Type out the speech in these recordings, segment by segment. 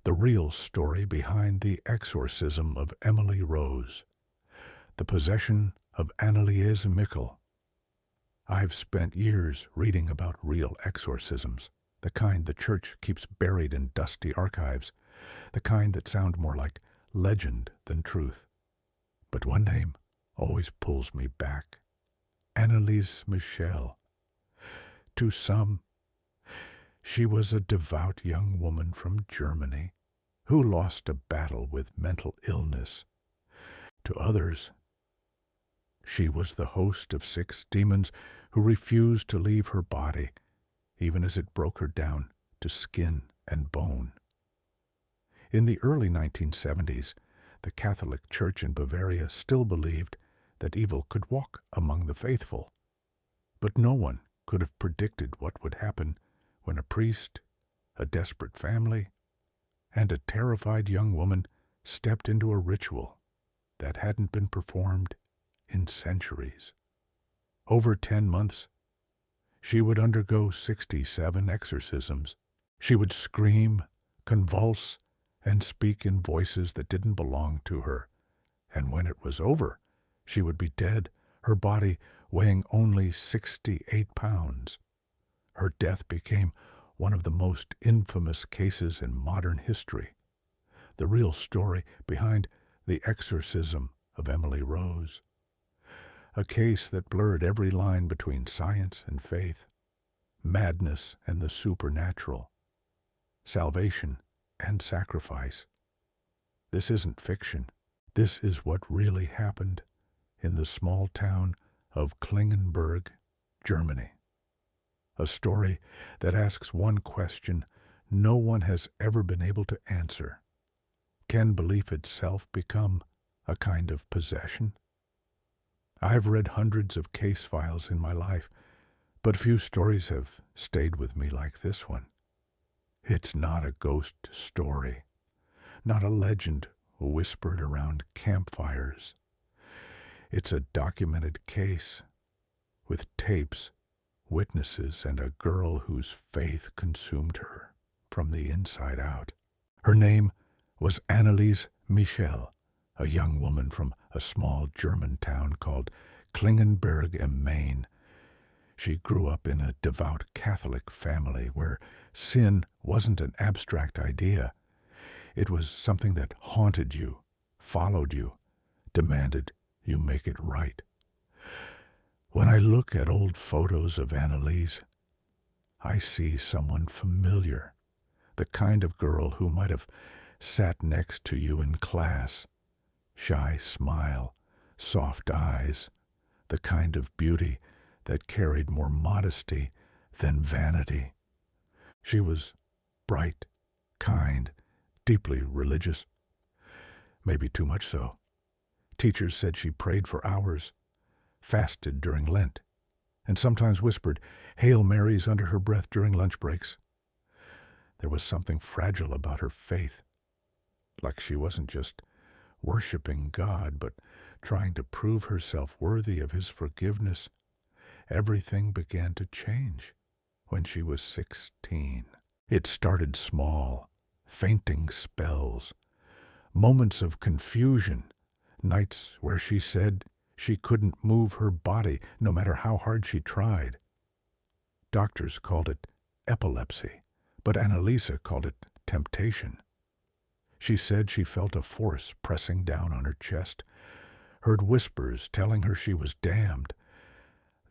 the real story behind the exorcism of Emily Rose, the possession of Anneliese Michel. I've spent years reading about real exorcisms, the kind the church keeps buried in dusty archives, the kind that sound more like legend than truth. But one name always pulls me back: Anneliese Michel. To some, she was a devout young woman from Germany who lost a battle with mental illness. To others, she was the host of 6 demons who refused to leave her body, even as it broke her down to skin and bone. In the early 1970s, the Catholic Church in Bavaria still believed that evil could walk among the faithful. But no one could have predicted what would happen when a priest, a desperate family, and a terrified young woman stepped into a ritual that hadn't been performed in centuries. Over 10 months, she would undergo 67 exorcisms. She would scream, convulse, and speak in voices that didn't belong to her. And when it was over, she would be dead, her body weighing only 68 pounds. Her death became one of the most infamous cases in modern history. The real story behind the exorcism of Emily Rose. A case that blurred every line between science and faith, madness and the supernatural, salvation and sacrifice. This isn't fiction. This is what really happened in the small town of Klingenberg, Germany. A story that asks one question no one has ever been able to answer. Can belief itself become a kind of possession? I've read hundreds of case files in my life, but few stories have stayed with me like this one. It's not a ghost story, not a legend whispered around campfires. It's a documented case with tapes, witnesses, and a girl whose faith consumed her from the inside out. Her name was Anneliese Michel, a young woman from a small German town called Klingenberg am Main. She grew up in a devout Catholic family where sin wasn't an abstract idea. It was something that haunted you, followed you, demanded you make it right. When I look at old photos of Anneliese, I see someone familiar, the kind of girl who might have sat next to you in class. Shy smile, soft eyes, the kind of beauty that carried more modesty than vanity. She was bright, kind, deeply religious. Maybe too much so. Teachers said she prayed for hours, fasted during Lent, and sometimes whispered Hail Marys under her breath during lunch breaks. There was something fragile about her faith, like she wasn't just worshiping God, but trying to prove herself worthy of His forgiveness. Everything began to change when she was 16. It started small, fainting spells, moments of confusion, nights where she said she couldn't move her body no matter how hard she tried. Doctors called it epilepsy, but Anneliese called it temptation. She said she felt a force pressing down on her chest, heard whispers telling her she was damned.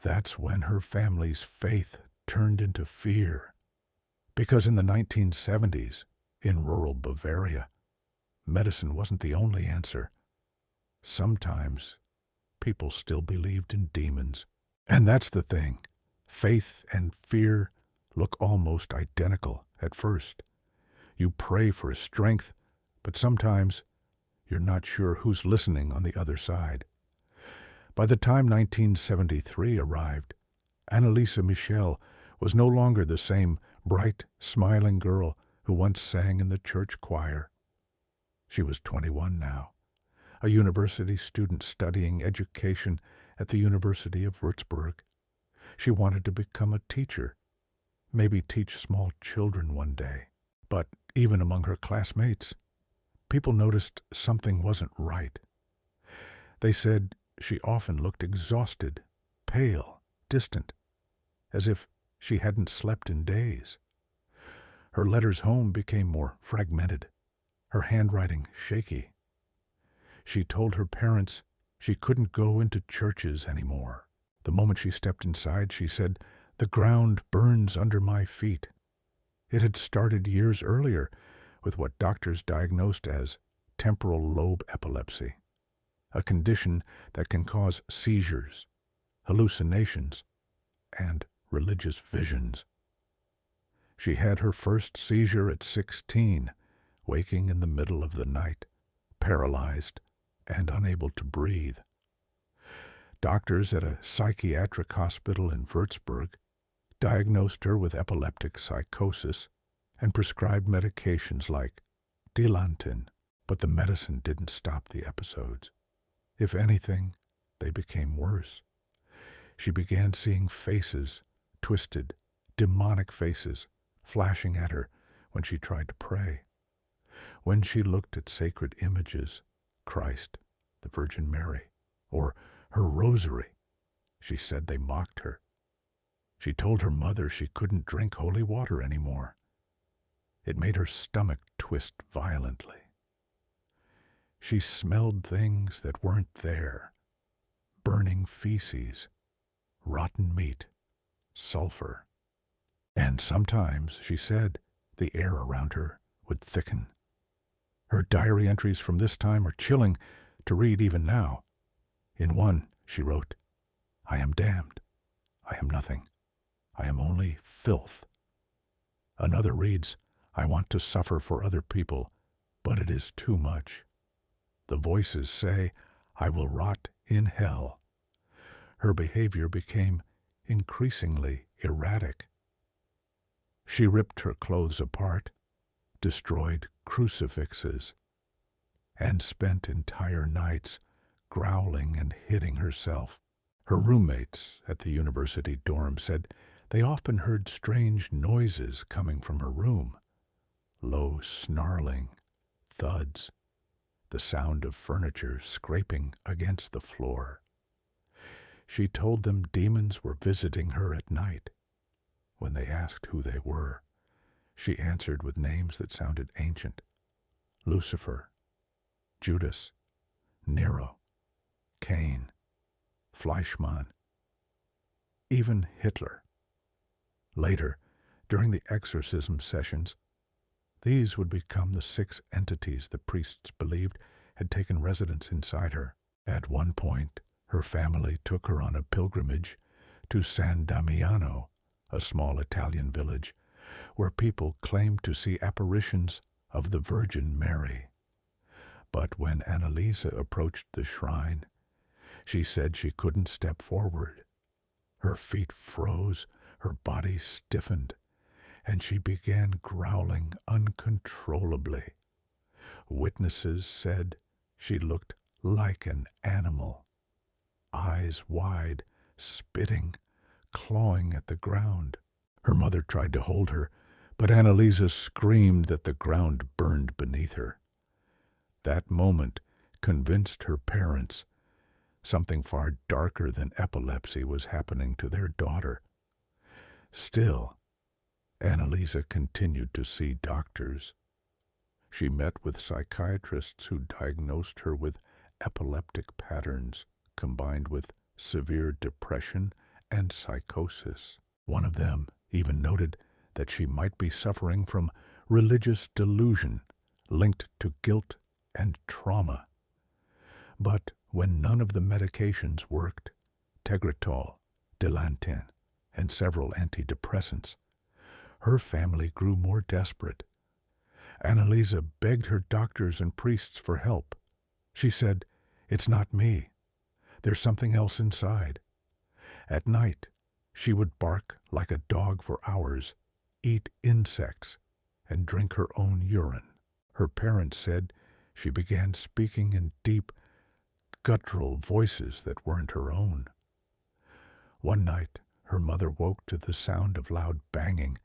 That's when her family's faith turned into fear. Because in the 1970s, in rural Bavaria, medicine wasn't the only answer. Sometimes people still believed in demons. And that's the thing. Faith and fear look almost identical at first. You pray for strength, but sometimes you're not sure who's listening on the other side. By the time 1973 arrived, Anneliese Michel was no longer the same bright, smiling girl who once sang in the church choir. She was 21 now, a university student studying education at the University of Würzburg. She wanted to become a teacher, maybe teach small children one day. But Even among her classmates, people noticed something wasn't right. They said she often looked exhausted, pale, distant, as if she hadn't slept in days. Her letters home became more fragmented, her handwriting shaky. She told her parents she couldn't go into churches anymore. The moment she stepped inside, she said, "The ground burns under my feet." It had started years earlier with what doctors diagnosed as temporal lobe epilepsy, a condition that can cause seizures, hallucinations, and religious visions. She had her first seizure at 16, waking in the middle of the night, paralyzed and unable to breathe. Doctors at a psychiatric hospital in Würzburg diagnosed her with epileptic psychosis and prescribed medications like Dilantin, but the medicine didn't stop the episodes. If anything, they became worse. She began seeing faces, twisted, demonic faces, flashing at her when she tried to pray. When she looked at sacred images, Christ, the Virgin Mary, or her rosary, she said they mocked her. She told her mother she couldn't drink holy water anymore. It made her stomach twist violently. She smelled things that weren't there: burning feces, rotten meat, sulfur. And sometimes, she said, the air around her would thicken. Her diary entries from this time are chilling to read even now. In one, she wrote, "I am damned. I am nothing. I am only filth." Another reads, "I want to suffer for other people, but it is too much. The voices say I will rot in hell." Her behavior became increasingly erratic. She ripped her clothes apart, destroyed crucifixes, and spent entire nights growling and hitting herself. Her roommates at the university dorm said they often heard strange noises coming from her room: low snarling, thuds, the sound of furniture scraping against the floor. She told them demons were visiting her at night. When they asked who they were, she answered with names that sounded ancient: Lucifer, Judas, Nero, Cain, Fleischmann, even Hitler. Later, during the exorcism sessions, these would become the 6 entities the priests believed had taken residence inside her. At one point, her family took her on a pilgrimage to San Damiano, a small Italian village, where people claimed to see apparitions of the Virgin Mary. But when Anneliese approached the shrine, she said she couldn't step forward. Her feet froze, her body stiffened, and she began growling uncontrollably. Witnesses said she looked like an animal, eyes wide, spitting, clawing at the ground. Her mother tried to hold her, but Anneliese screamed that the ground burned beneath her. That moment convinced her parents something far darker than epilepsy was happening to their daughter. Still, Anneliese continued to see doctors. She met with psychiatrists who diagnosed her with epileptic patterns combined with severe depression and psychosis. One of them even noted that she might be suffering from religious delusion linked to guilt and trauma. But when none of the medications worked, Tegretol, Dilantin, and several antidepressants, her family grew more desperate. Anneliese begged her doctors and priests for help. She said, "It's not me. There's something else inside." At night, she would bark like a dog for hours, eat insects, and drink her own urine. Her parents said she began speaking in deep, guttural voices that weren't her own. One night, her mother woke to the sound of loud banging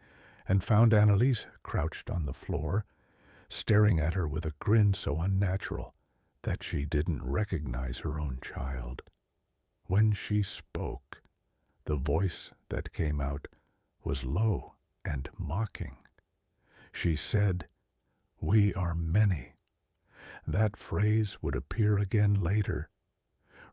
and found Anneliese crouched on the floor staring at her with a grin so unnatural that she didn't recognize her own child. When she spoke, the voice that came out was low and mocking. She said, "We are many." That phrase would appear again later,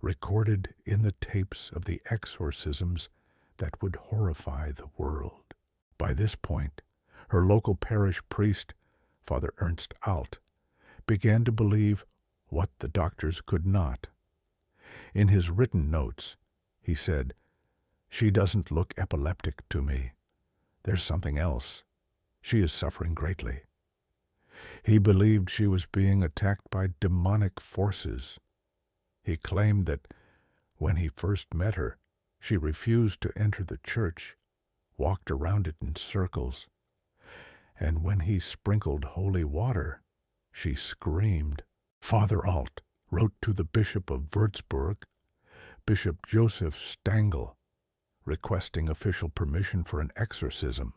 recorded in the tapes of the exorcisms that would horrify the world. By this point, her local parish priest, Father Ernst Alt, began to believe what the doctors could not. In his written notes, he said, "She doesn't look epileptic to me. There's something else. She is suffering greatly." He believed she was being attacked by demonic forces. He claimed that when he first met her, she refused to enter the church, walked around it in circles, and when he sprinkled holy water, she screamed. Father Alt wrote to the Bishop of Würzburg, Bishop Joseph Stangl, requesting official permission for an exorcism.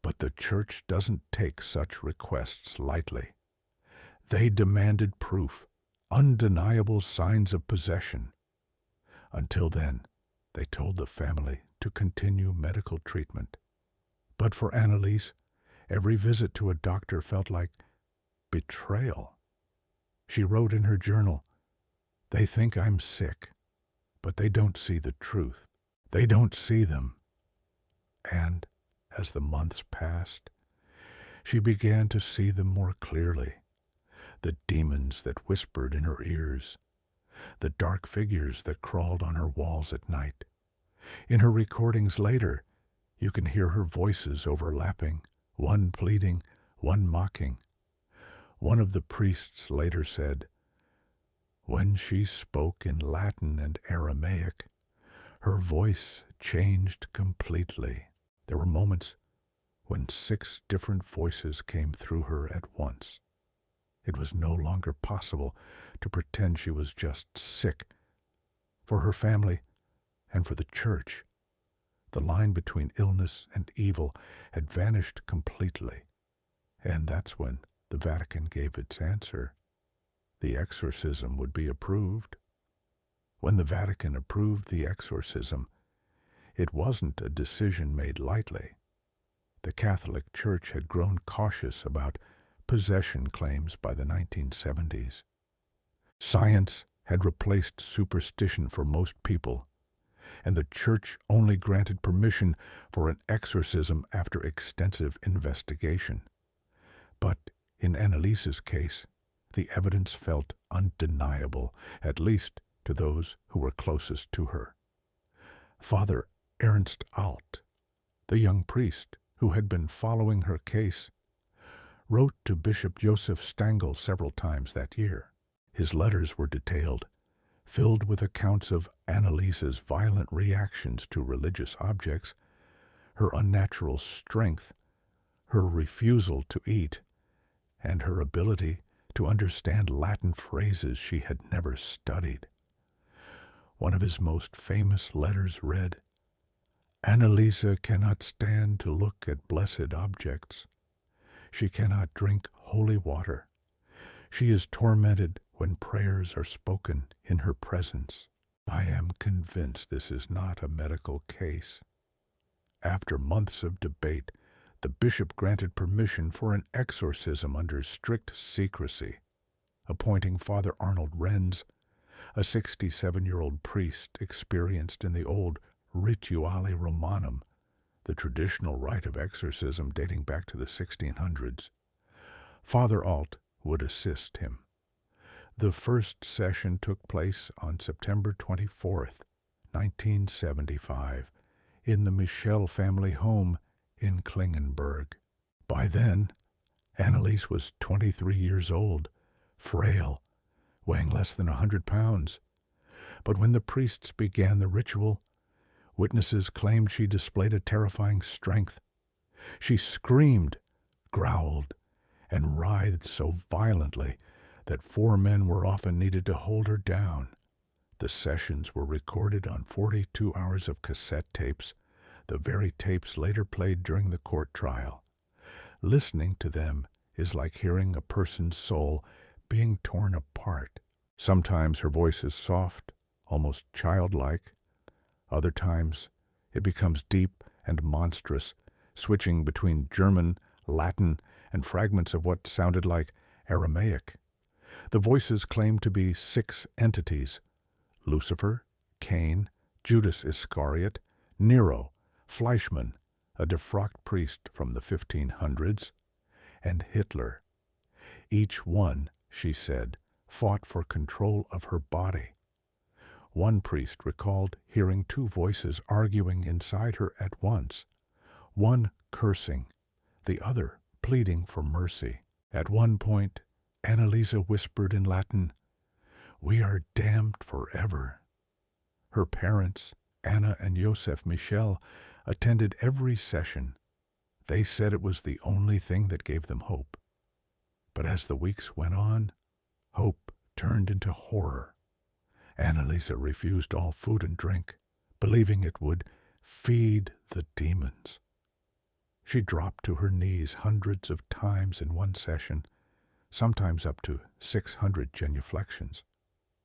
But the church doesn't take such requests lightly. They demanded proof, undeniable signs of possession. Until then, they told the family to continue medical treatment. But for Anneliese, every visit to a doctor felt like betrayal. She wrote in her journal, "They think I'm sick, but they don't see the truth. They don't see them." And as the months passed, she began to see them more clearly. The demons that whispered in her ears, the dark figures that crawled on her walls at night. In her recordings later, you can hear her voices overlapping, one pleading, one mocking. One of the priests later said, "When she spoke in Latin and Aramaic, her voice changed completely. There were moments when 6 different voices came through her at once. It was no longer possible to pretend she was just sick. For her family and for the church, the line between illness and evil had vanished completely. And that's when the Vatican gave its answer. The exorcism would be approved. When the Vatican approved the exorcism, it wasn't a decision made lightly. The Catholic Church had grown cautious about possession claims by the 1970s. Science had replaced superstition for most people, and the Church only granted permission for an exorcism after extensive investigation. But in Anneliese's case, the evidence felt undeniable, at least to those who were closest to her. Father Ernst Alt, the young priest who had been following her case, wrote to Bishop Joseph Stangl several times that year. His letters were detailed, filled with accounts of Anneliese's violent reactions to religious objects, her unnatural strength, her refusal to eat, and her ability to understand Latin phrases she had never studied. One of his most famous letters read, "Anneliese cannot stand to look at blessed objects. She cannot drink holy water. She is tormented when prayers are spoken in her presence. I am convinced this is not a medical case." After months of debate, the bishop granted permission for an exorcism under strict secrecy, appointing Father Arnold Renz, a 67-year-old priest experienced in the old Rituale Romanum, the traditional rite of exorcism dating back to the 1600s. Father Alt would assist him. The first session took place on September 24th, 1975, in the Michel family home in Klingenberg. By then, Anneliese was 23 years old, frail, weighing less than 100 pounds. But when the priests began the ritual, witnesses claimed she displayed a terrifying strength. She screamed, growled, and writhed so violently that 4 men were often needed to hold her down. The sessions were recorded on 42 hours of cassette tapes, the very tapes later played during the court trial. Listening to them is like hearing a person's soul being torn apart. Sometimes her voice is soft, almost childlike. Other times it becomes deep and monstrous, switching between German, Latin, and fragments of what sounded like Aramaic. The voices claimed to be 6 entities: Lucifer, Cain, Judas Iscariot, Nero, Fleischmann, a defrocked priest from the 1500s, and Hitler. Each one, she said, fought for control of her body. One priest recalled hearing 2 voices arguing inside her at once, one cursing, the other pleading for mercy. At one point, Anneliese whispered in Latin, "We are damned forever." Her parents, Anna and Joseph Michel, attended every session. They said it was the only thing that gave them hope. But as the weeks went on, hope turned into horror. Anneliese refused all food and drink, believing it would feed the demons. She dropped to her knees hundreds of times in one session, sometimes up to 600 genuflections,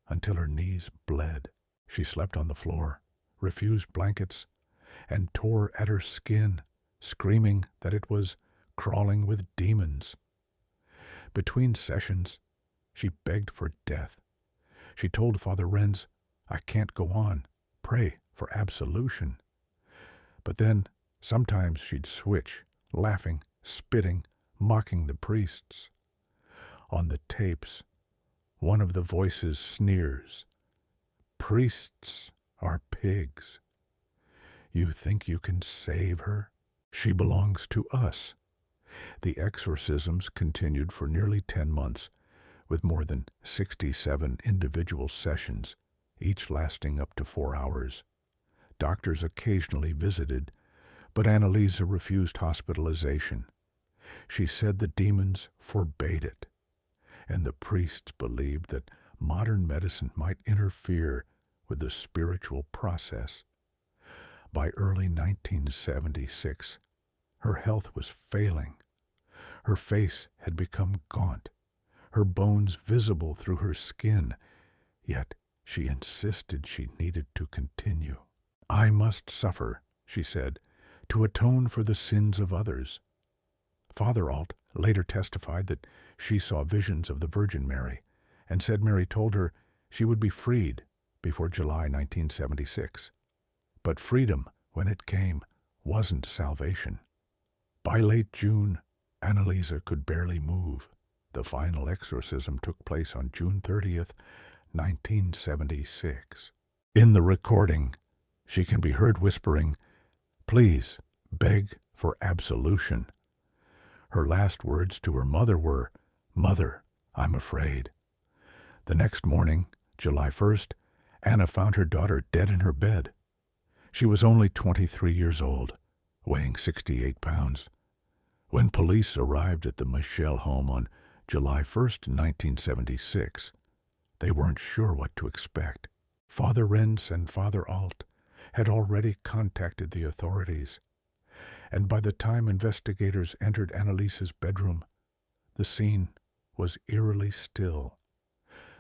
until her knees bled. She slept on the floor, refused blankets, and tore at her skin, screaming that it was crawling with demons. Between sessions, she begged for death. She told Father Renz, "I can't go on. Pray for absolution." But then, sometimes she'd switch, laughing, spitting, mocking the priests. On the tapes, one of the voices sneers, "Priests are pigs. You think you can save her? She belongs to us." The exorcisms continued for nearly 10 months, with more than 67 individual sessions, each lasting up to 4 hours. Doctors occasionally visited, but Anneliese refused hospitalization. She said the demons forbade it, and the priests believed that modern medicine might interfere with the spiritual process. By early 1976, her health was failing. Her face had become gaunt, her bones visible through her skin, yet she insisted she needed to continue. "I must suffer," she said, "to atone for the sins of others." Father Alt later testified that she saw visions of the Virgin Mary, and said Mary told her she would be freed before July 1976. But freedom, when it came, wasn't salvation. By late June, Anneliese could barely move. The final exorcism took place on June 30th, 1976. In the recording, she can be heard whispering, "Please, beg for absolution." Her last words to her mother were, "Mother, I'm afraid." The next morning, July 1st, Anna found her daughter dead in her bed. She was only 23 years old, weighing 68 pounds. When police arrived at the Michel home on July 1st, 1976, they weren't sure what to expect. Father Renz and Father Alt had already contacted the authorities, and by the time investigators entered Anneliese's bedroom, the scene was eerily still.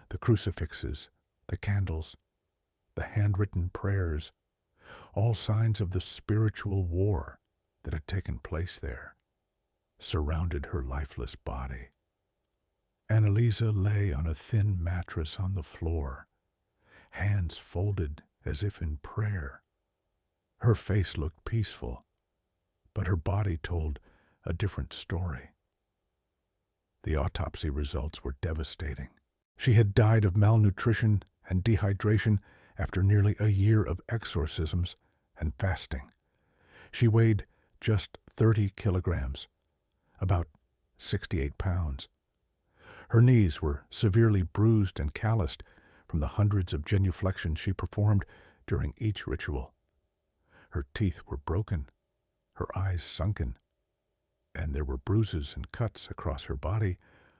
The crucifixes, the candles, the handwritten prayers, all signs of the spiritual war that had taken place there, surrounded her lifeless body. Anneliese lay on a thin mattress on the floor, hands folded as if in prayer. Her face looked peaceful, but her body told a different story. The autopsy results were devastating. She had died of malnutrition and dehydration after nearly a year of exorcisms and fasting. She weighed just 30 kilograms, about 68 pounds. Her knees were severely bruised and calloused from the hundreds of genuflections she performed during each ritual. Her teeth were broken, her eyes sunken, and there were bruises and cuts across her body,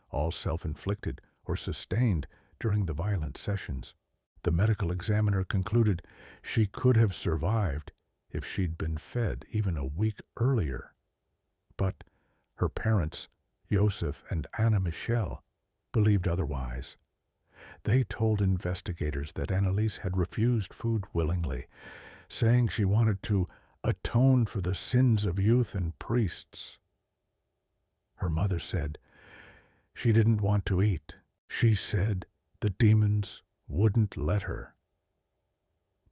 all self-inflicted or sustained during the violent sessions. The medical examiner concluded she could have survived if she'd been fed even a week earlier. But her parents, Joseph and Anneliese Michel, believed otherwise. They told investigators that Anneliese had refused food willingly, saying she wanted to atone for the sins of youth and priests. Her mother said she didn't want to eat. She said the demons wouldn't let her.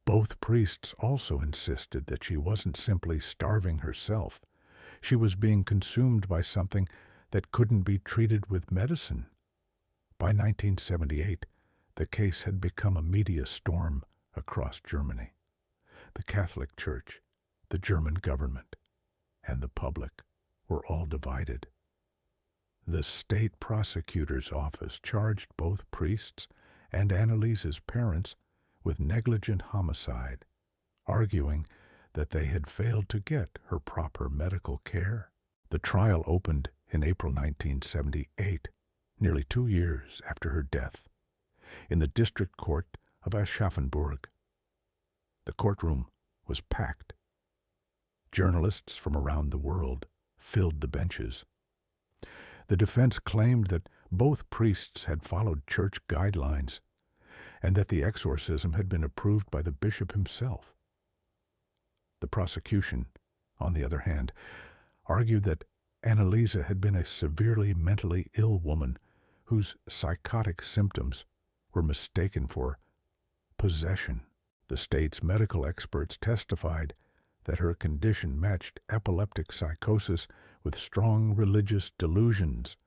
Both priests also insisted that she wasn't simply starving herself. She was being consumed by something that couldn't be treated with medicine. By 1978, the case had become a media storm across Germany. The Catholic Church, the German government, and the public were all divided. The state prosecutor's office charged both priests and Anneliese's parents with negligent homicide, arguing that they had failed to get her proper medical care. The trial opened in April 1978, nearly 2 years after her death, in the district court of Aschaffenburg. The courtroom was packed. Journalists from around the world filled the benches. The defense claimed that both priests had followed church guidelines and that the exorcism had been approved by the bishop himself. The prosecution, on the other hand, argued that Anneliese had been a severely mentally ill woman whose psychotic symptoms were mistaken for possession. The state's medical experts testified that her condition matched epileptic psychosis with strong religious delusions,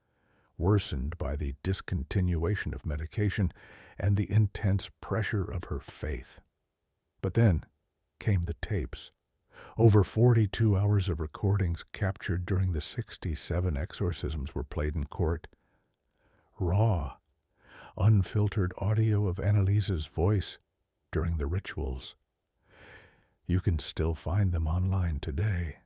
worsened by the discontinuation of medication and the intense pressure of her faith. But then came the tapes. Over 42 hours of recordings captured during the 67 exorcisms were played in court. Raw, unfiltered audio of Anneliese's voice during the rituals. You can still find them online today,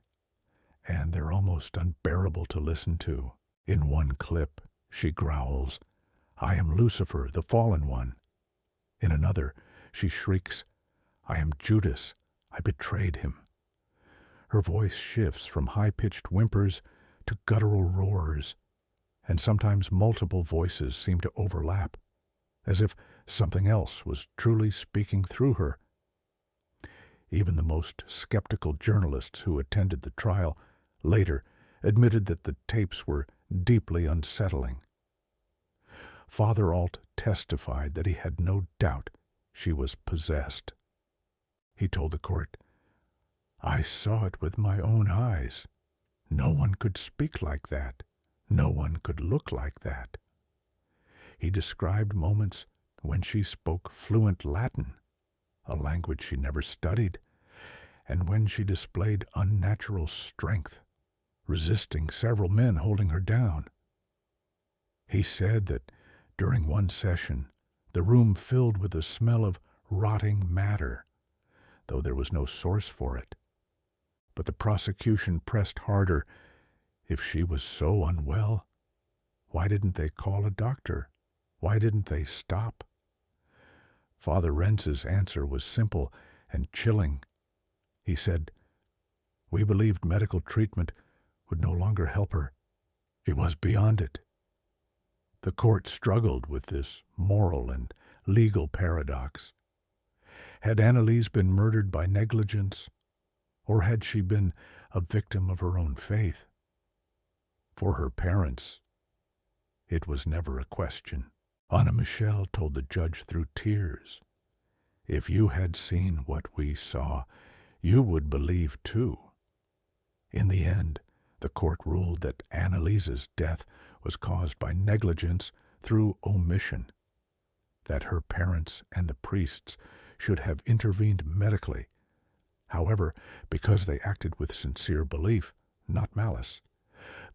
and they're almost unbearable to listen to. In one clip, she growls, "I am Lucifer, the fallen one." In another, she shrieks, "I am Judas, I betrayed him." Her voice shifts from high-pitched whimpers to guttural roars, and sometimes multiple voices seem to overlap, as if something else was truly speaking through her. Even the most skeptical journalists who attended the trial later admitted that the tapes were deeply unsettling. Father Alt testified that he had no doubt she was possessed. He told the court, "I saw it with my own eyes. No one could speak like that. No one could look like that." He described moments when she spoke fluent Latin, a language she never studied, and when she displayed unnatural strength, resisting several men holding her down. He said that during one session, the room filled with the smell of rotting matter, though there was no source for it. But the prosecution pressed harder. If she was so unwell, why didn't they call a doctor? Why didn't they stop? Father Rentz's answer was simple and chilling. He said, "We believed medical treatment would no longer help her. She was beyond it." The court struggled with this moral and legal paradox. Had Anneliese been murdered by negligence, or had she been a victim of her own faith? For her parents, it was never a question. Anneliese Michel told the judge through tears, "If you had seen what we saw, you would believe too." In the end, the court ruled that Anneliese's death was caused by negligence through omission, that her parents and the priests should have intervened medically. However, because they acted with sincere belief, not malice,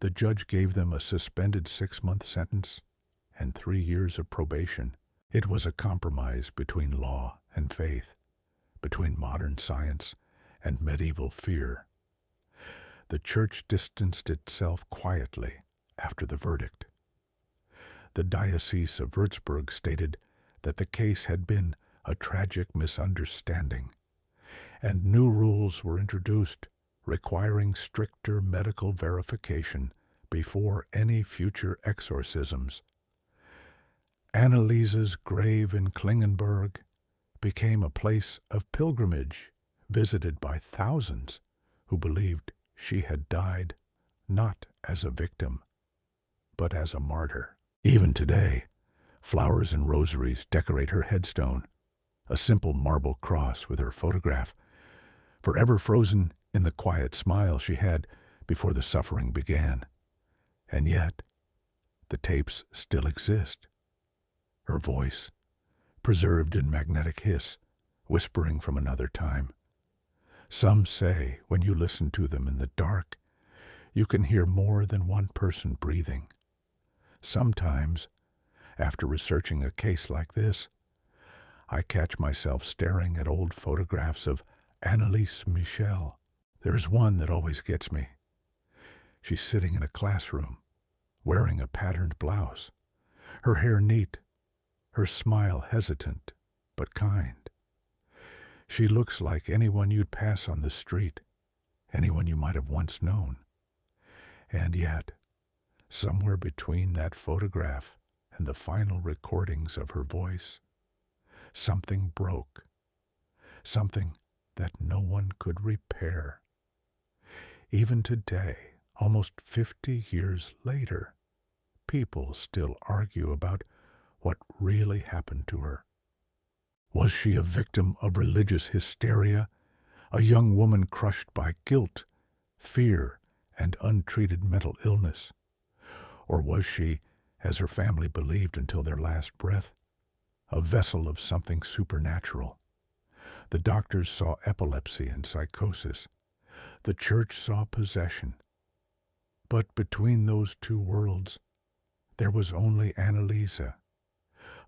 the judge gave them a suspended 6-month sentence and 3 years of probation. It was a compromise between law and faith, between modern science and medieval fear. The church distanced itself quietly after the verdict. The Diocese of Würzburg stated that the case had been a tragic misunderstanding, and new rules were introduced requiring stricter medical verification before any future exorcisms. Anneliese's grave in Klingenberg became a place of pilgrimage, visited by thousands who believed she had died not as a victim, but as a martyr. Even today, flowers and rosaries decorate her headstone, a simple marble cross with her photograph, forever frozen in the quiet smile she had before the suffering began. And yet, the tapes still exist. Her voice, preserved in magnetic hiss, whispering from another time. Some say when you listen to them in the dark, you can hear more than one person breathing. Sometimes, after researching a case like this, I catch myself staring at old photographs of Anneliese Michel. There's one that always gets me. She's sitting in a classroom, wearing a patterned blouse, her hair neat, her smile hesitant but kind. She looks like anyone you'd pass on the street, anyone you might have once known. And yet, somewhere between that photograph and the final recordings of her voice, something broke, something that no one could repair. Even today, almost 50 years later, people still argue about what really happened to her. Was she a victim of religious hysteria, a young woman crushed by guilt, fear, and untreated mental illness? Or was she, as her family believed until their last breath, a vessel of something supernatural? The doctors saw epilepsy and psychosis. The church saw possession. But between those two worlds, there was only Anneliese,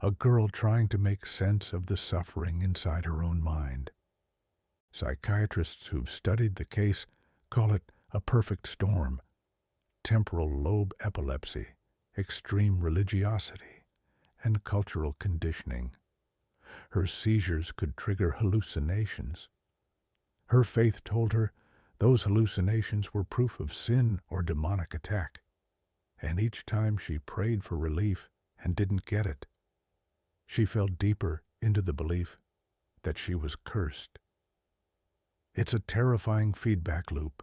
a girl trying to make sense of the suffering inside her own mind. Psychiatrists who've studied the case call it a perfect storm: temporal lobe epilepsy, extreme religiosity, and cultural conditioning. Her seizures could trigger hallucinations. Her faith told her those hallucinations were proof of sin or demonic attack, and each time she prayed for relief and didn't get it, she fell deeper into the belief that she was cursed. It's a terrifying feedback loop,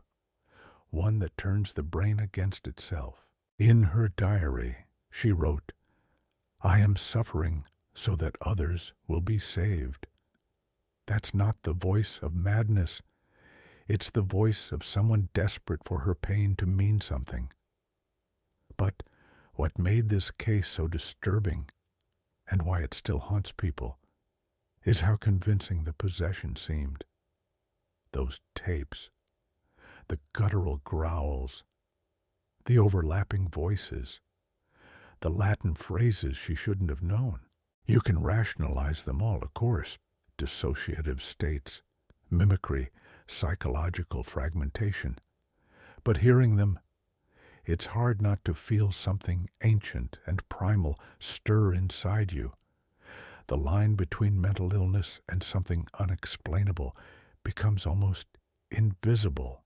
one that turns the brain against itself. In her diary, she wrote, "I am suffering so that others will be saved." That's not the voice of madness. It's the voice of someone desperate for her pain to mean something. But what made this case so disturbing, and why it still haunts people, is how convincing the possession seemed. Those tapes, the guttural growls, the overlapping voices, the Latin phrases she shouldn't have known. You can rationalize them all, of course: dissociative states, mimicry, psychological fragmentation. But hearing them, it's hard not to feel something ancient and primal stir inside you. The line between mental illness and something unexplainable becomes almost invisible.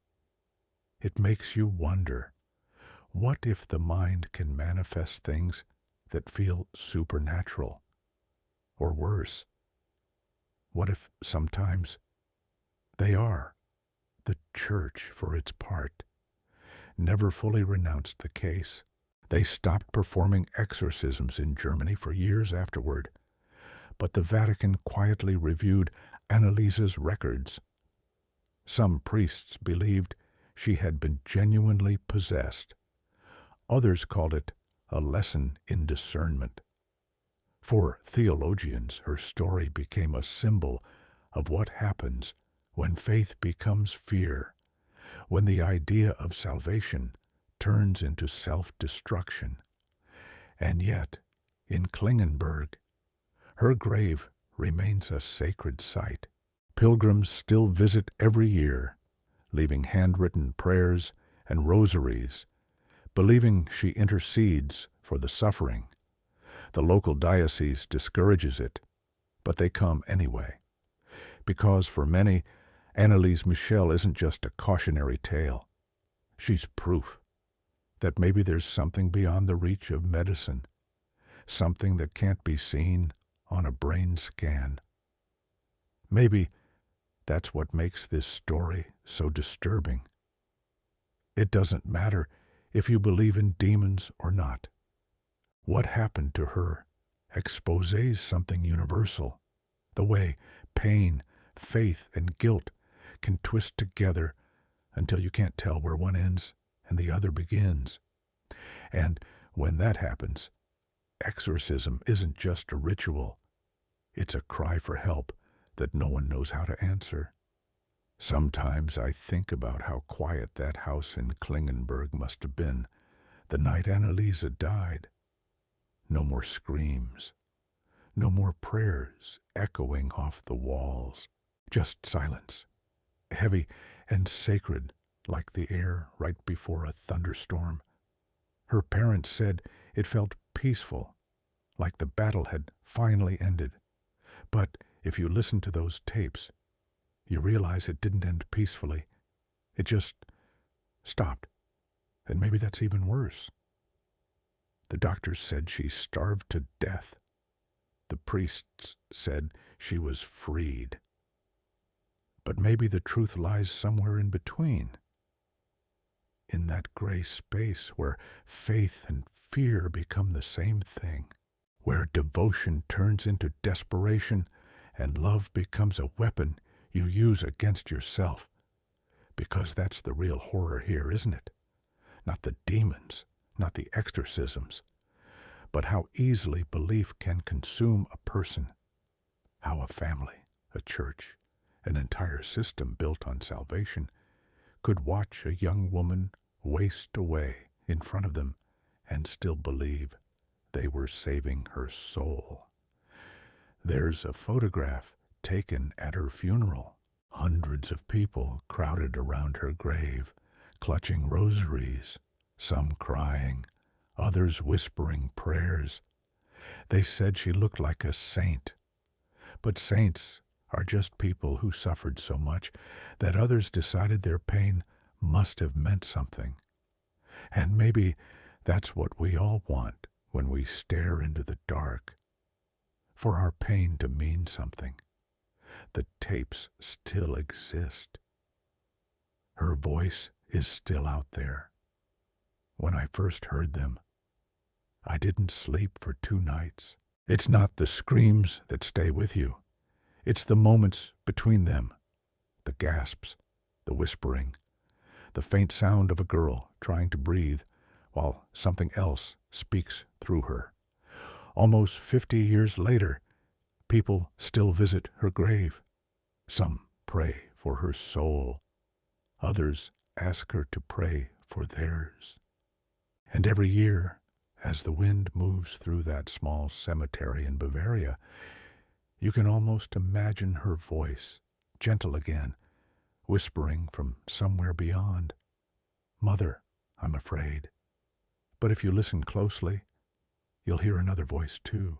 It makes you wonder, what if the mind can manifest things that feel supernatural? Or worse, what if sometimes they are? The church, for its part, never fully renounced the case. They stopped performing exorcisms in Germany for years afterward, but the Vatican quietly reviewed Anneliese's records. Some priests believed she had been genuinely possessed. Others called it a lesson in discernment. For theologians, her story became a symbol of what happens when faith becomes fear, when the idea of salvation turns into self-destruction. And yet, in Klingenberg, her grave remains a sacred site. Pilgrims still visit every year, leaving handwritten prayers and rosaries, believing she intercedes for the suffering. The local diocese discourages it, but they come anyway, because for many, Anneliese Michel isn't just a cautionary tale. She's proof that maybe there's something beyond the reach of medicine, something that can't be seen on a brain scan. Maybe that's what makes this story so disturbing. It doesn't matter if you believe in demons or not. What happened to her exposes something universal, the way pain, faith, and guilt can twist together until you can't tell where one ends and the other begins. And when that happens, exorcism isn't just a ritual. It's a cry for help that no one knows how to answer. Sometimes I think about how quiet that house in Klingenberg must have been the night Anneliese died. No more screams, no more prayers echoing off the walls, just silence, heavy and sacred like the air right before a thunderstorm. Her parents said it felt peaceful, like the battle had finally ended. But if you listen to those tapes, you realize it didn't end peacefully. It just stopped. And maybe that's even worse. The doctors said she starved to death. The priests said she was freed. But maybe the truth lies somewhere in between. In that gray space where faith and fear become the same thing, where devotion turns into desperation and love becomes a weapon you use against yourself. Because that's the real horror here, isn't it? Not the demons, not the exorcisms, but how easily belief can consume a person, how a family, a church, an entire system built on salvation could watch a young woman waste away in front of them and still believe they were saving her soul. There's a photograph taken at her funeral. Hundreds of people crowded around her grave, clutching rosaries, some crying, others whispering prayers. They said she looked like a saint. But saints are just people who suffered so much that others decided their pain must have meant something. And maybe that's what we all want when we stare into the dark, for our pain to mean something. The tapes still exist. Her voice is still out there. When I first heard them, I didn't sleep for 2 nights. It's not the screams that stay with you. It's the moments between them, the gasps, the whispering, the faint sound of a girl trying to breathe while something else speaks through her. Almost 50 years later, people still visit her grave. Some pray for her soul. Others ask her to pray for theirs. And every year, as the wind moves through that small cemetery in Bavaria, you can almost imagine her voice, gentle again, whispering from somewhere beyond, "Mother, I'm afraid." But if you listen closely, you'll hear another voice too,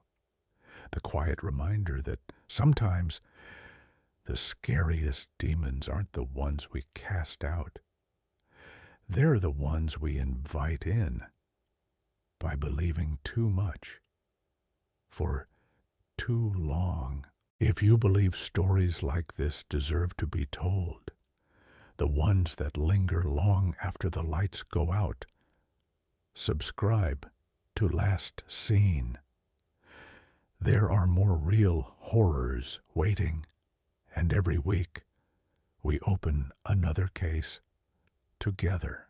the quiet reminder that sometimes the scariest demons aren't the ones we cast out. They're the ones we invite in by believing too much for too long. If you believe stories like this deserve to be told, the ones that linger long after the lights go out, subscribe to Last Seen. There are more real horrors waiting, and every week we open another case together.